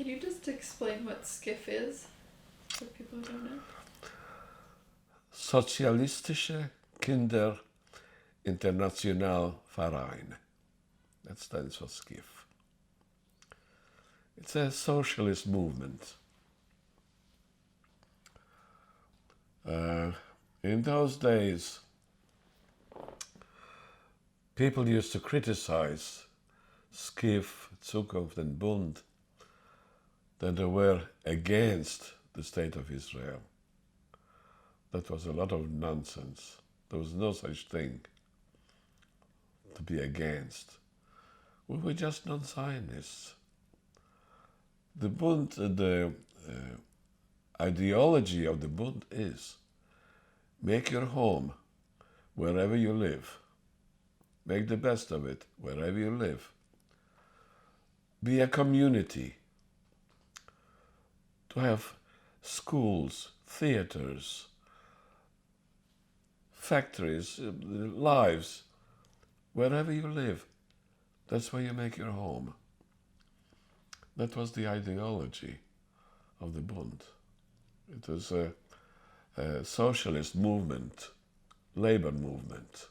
Can you just explain what SKIF is for people who don't know? Sozialistische Kinder International Verein. That stands for SKIF. It's a socialist movement. In those days, people used to criticize SKIF, Zukunft and Bund, that they were against the state of Israel. That was a lot of nonsense. There was no such thing to be against. We were just non-Zionists. The Bund, the ideology of the Bund is make your home wherever you live. Make the best of it wherever you live. Be a community. To have schools, theaters, factories, lives, wherever you live. That's where you make your home. That was the ideology of the Bund. It was a socialist movement, labor movement.